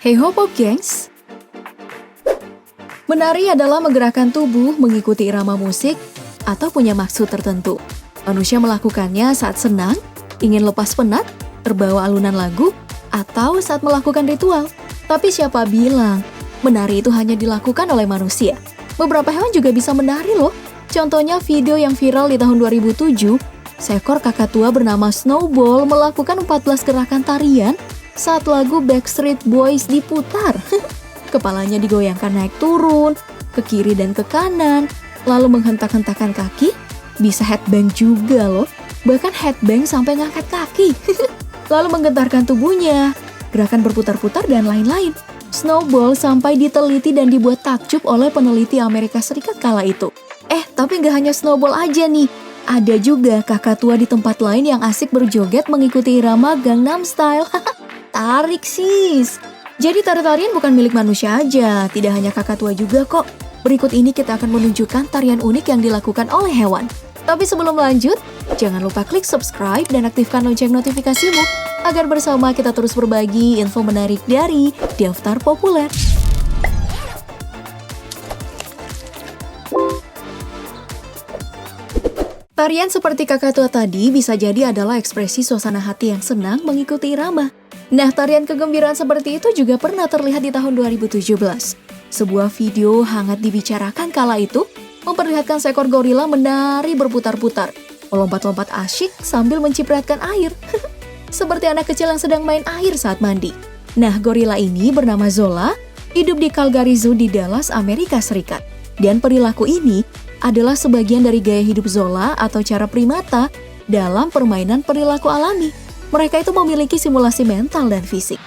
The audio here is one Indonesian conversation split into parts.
Hey ho Pop Gengs! Menari adalah menggerakkan tubuh mengikuti irama musik atau punya maksud tertentu. Manusia melakukannya saat senang, ingin lepas penat, terbawa alunan lagu, atau saat melakukan ritual. Tapi siapa bilang menari itu hanya dilakukan oleh manusia? Beberapa hewan juga bisa menari loh. Contohnya video yang viral di tahun 2007, seekor kakak tua bernama Snowball melakukan 14 gerakan tarian saat lagu Backstreet Boys diputar. Kepalanya digoyangkan naik turun, ke kiri dan ke kanan, lalu menghentak-hentakan kaki, bisa headbang juga loh. Bahkan headbang sampai ngangkat kaki. Lalu menggentarkan tubuhnya, gerakan berputar-putar dan lain-lain. Snowball sampai diteliti dan dibuat takjub oleh peneliti Amerika Serikat kala itu. Tapi nggak hanya Snowball aja nih. Ada juga kakak tua di tempat lain yang asik berjoget mengikuti irama Gangnam Style. Tarik sis. Jadi tari-tarian bukan milik manusia aja, tidak hanya kakak tua juga kok. Berikut ini kita akan menunjukkan tarian unik yang dilakukan oleh hewan. Tapi sebelum lanjut, jangan lupa klik subscribe dan aktifkan lonceng notifikasimu agar bersama kita terus berbagi info menarik dari Daftar Populer. Tarian seperti kakak tua tadi bisa jadi adalah ekspresi suasana hati yang senang mengikuti irama. Nah, tarian kegembiraan seperti itu juga pernah terlihat di tahun 2017. Sebuah video hangat dibicarakan kala itu memperlihatkan seekor gorila menari berputar-putar, melompat-lompat asyik sambil mencipratkan air. Seperti anak kecil yang sedang main air saat mandi. Nah, gorila ini bernama Zola, hidup di Calgary Zoo di Dallas, Amerika Serikat. Dan perilaku ini adalah sebagian dari gaya hidup Zola atau cara primata dalam permainan perilaku alami. Mereka itu memiliki simulasi mental dan fisik.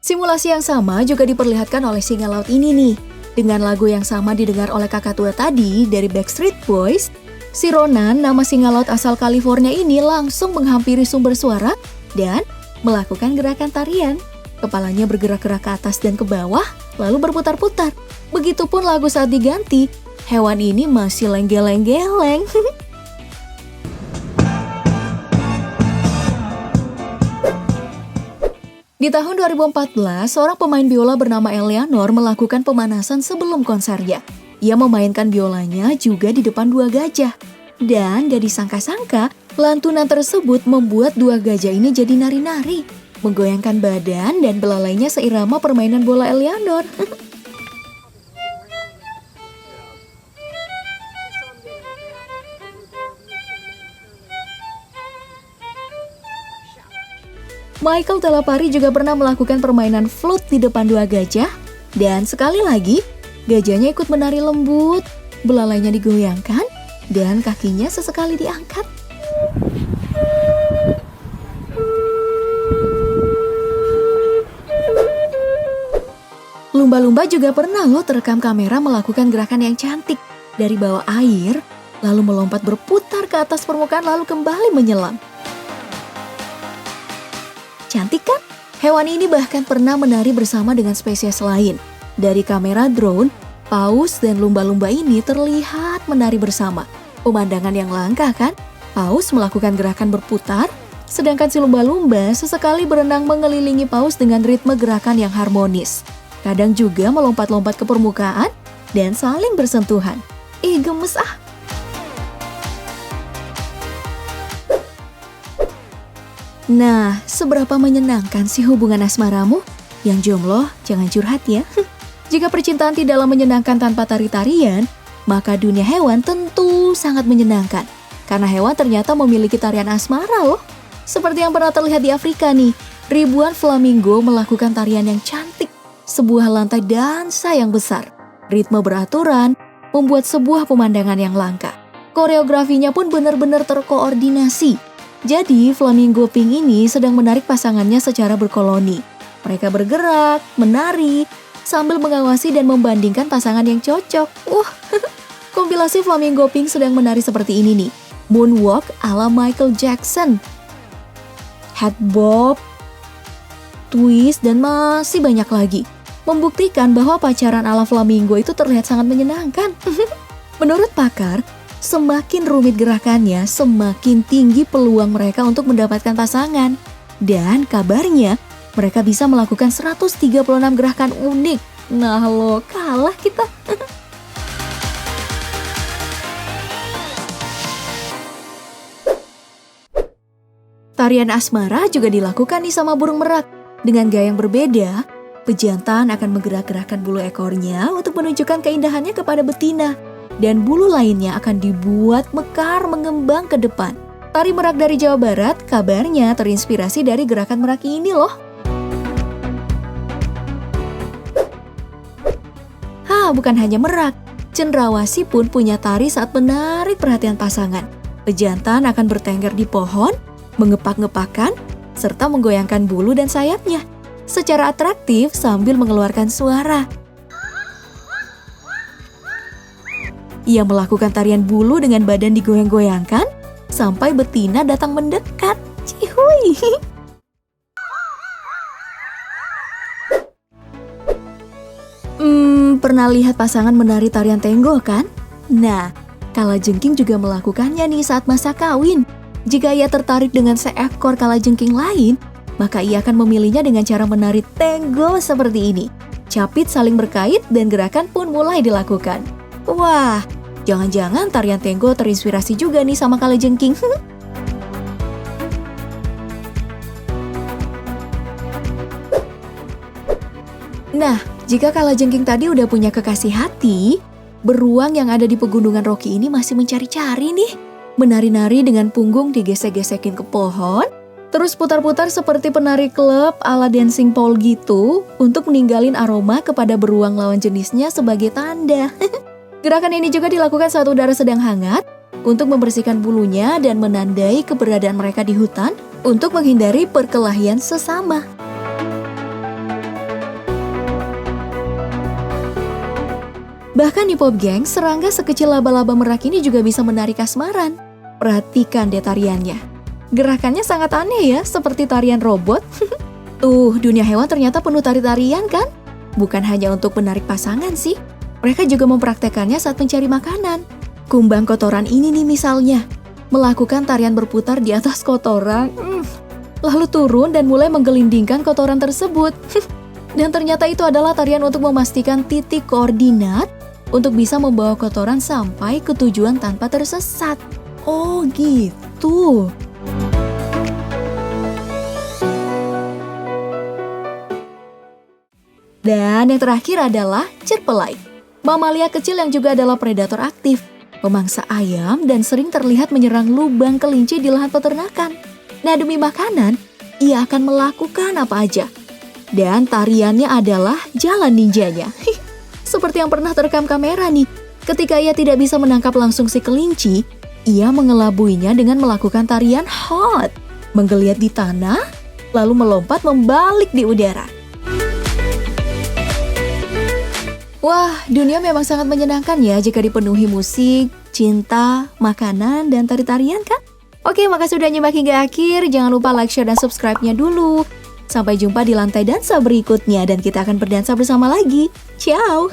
Simulasi yang sama juga diperlihatkan oleh singa laut ini nih. Dengan lagu yang sama didengar oleh kakak tua tadi dari Backstreet Boys, si Ronan, nama singa laut asal California ini langsung menghampiri sumber suara dan melakukan gerakan tarian. Kepalanya bergerak-gerak ke atas dan ke bawah, lalu berputar-putar. Begitupun lagu saat diganti, hewan ini masih lenggeleng-geleng. Di tahun 2014, seorang pemain biola bernama Eleanor melakukan pemanasan sebelum konsernya. Ia memainkan biolanya juga di depan 2 gajah. Dan gak disangka-sangka, lantunan tersebut membuat 2 gajah ini jadi nari-nari, menggoyangkan badan dan belalainya seirama permainan bola Eleanor. Michael Delapari juga pernah melakukan permainan flute di depan 2 gajah, dan sekali lagi, gajahnya ikut menari lembut, belalainya digoyangkan, dan kakinya sesekali diangkat. Lumba-lumba juga pernah loh terekam kamera melakukan gerakan yang cantik dari bawah air, lalu melompat berputar ke atas permukaan lalu kembali menyelam. Cantik kan? Hewan ini bahkan pernah menari bersama dengan spesies lain. Dari kamera drone, paus dan lumba-lumba ini terlihat menari bersama. Pemandangan yang langka kan? Paus melakukan gerakan berputar, sedangkan si lumba-lumba sesekali berenang mengelilingi paus dengan ritme gerakan yang harmonis. Kadang juga melompat-lompat ke permukaan dan saling bersentuhan. Gemes ah! Nah, seberapa menyenangkan sih hubungan asmaramu? Yang jomblo, jangan curhat ya. Jika percintaan tidaklah menyenangkan tanpa tari-tarian, maka dunia hewan tentu sangat menyenangkan. Karena hewan ternyata memiliki tarian asmara loh. Seperti yang pernah terlihat di Afrika nih, ribuan flamingo melakukan tarian yang cantik. Sebuah lantai dansa yang besar. Ritme beraturan, membuat sebuah pemandangan yang langka. Koreografinya pun benar-benar terkoordinasi. Jadi, flamingo pink ini sedang menarik pasangannya secara berkoloni. Mereka bergerak, menari, sambil mengawasi dan membandingkan pasangan yang cocok. Kompilasi flamingo pink sedang menari seperti ini nih. Moonwalk ala Michael Jackson, head bob, twist, dan masih banyak lagi. Membuktikan bahwa pacaran ala flamingo itu terlihat sangat menyenangkan. Menurut pakar, Semakin rumit gerakannya, semakin tinggi peluang mereka untuk mendapatkan pasangan. Dan kabarnya, mereka bisa melakukan 136 gerakan unik. Nah lo, kalah kita. Tarian asmara juga dilakukan nih sama burung merak. Dengan gaya yang berbeda, pejantan akan menggerak-gerakkan bulu ekornya untuk menunjukkan keindahannya kepada betina. Dan bulu lainnya akan dibuat mekar mengembang ke depan. Tari merak dari Jawa Barat kabarnya terinspirasi dari gerakan merak ini loh. Bukan hanya merak, cendrawasih pun punya tari saat menarik perhatian pasangan. Pejantan akan bertengger di pohon, mengepak-ngepakkan, serta menggoyangkan bulu dan sayapnya secara atraktif sambil mengeluarkan suara. Ia melakukan tarian bulu dengan badan digoyang-goyangkan sampai betina datang mendekat. Cihuy! Pernah lihat pasangan menari tarian tenggol kan? Nah, kalajengking juga melakukannya nih saat masa kawin. Jika ia tertarik dengan seekor kalajengking lain, maka ia akan memilihnya dengan cara menari tenggol seperti ini. Capit saling berkait dan gerakan pun mulai dilakukan. Wah, jangan-jangan tarian tenggol terinspirasi juga nih sama kalajengking. Nah, jika kalajengking tadi udah punya kekasih hati, beruang yang ada di pegunungan Rocky ini masih mencari-cari nih. Menari-nari dengan punggung digesek-gesekin ke pohon, terus putar-putar seperti penari klub ala dancing pole gitu untuk meninggalin aroma kepada beruang lawan jenisnya sebagai tanda. Gerakan ini juga dilakukan saat udara sedang hangat untuk membersihkan bulunya dan menandai keberadaan mereka di hutan untuk menghindari perkelahian sesama. Bahkan di pop gang, serangga sekecil laba-laba merak ini juga bisa menari kasmaran. Perhatikan deh tariannya. Gerakannya sangat aneh ya, seperti tarian robot. Tuh, dunia hewan ternyata penuh tari-tarian kan? Bukan hanya untuk menarik pasangan sih. Mereka juga mempraktekannya saat mencari makanan. Kumbang kotoran ini nih misalnya, melakukan tarian berputar di atas kotoran. Lalu turun dan mulai menggelindingkan kotoran tersebut. Dan ternyata itu adalah tarian untuk memastikan titik koordinat untuk bisa membawa kotoran sampai ke tujuan tanpa tersesat. Oh gitu. Dan yang terakhir adalah cerpelai. Mamalia kecil yang juga adalah predator aktif, pemangsa ayam dan sering terlihat menyerang lubang kelinci di lahan peternakan. Nah, demi makanan, ia akan melakukan apa aja. Dan tariannya adalah jalan ninjanya. Seperti yang pernah terekam kamera nih, ketika ia tidak bisa menangkap langsung si kelinci, ia mengelabuinya dengan melakukan tarian hot, menggeliat di tanah, lalu melompat membalik di udara. Wah, dunia memang sangat menyenangkan ya jika dipenuhi musik, cinta, makanan, dan tari-tarian kan? Oke, makasih sudah nyimak hingga akhir. Jangan lupa like, share, dan subscribe-nya dulu. Sampai jumpa di lantai dansa berikutnya dan kita akan berdansa bersama lagi. Ciao!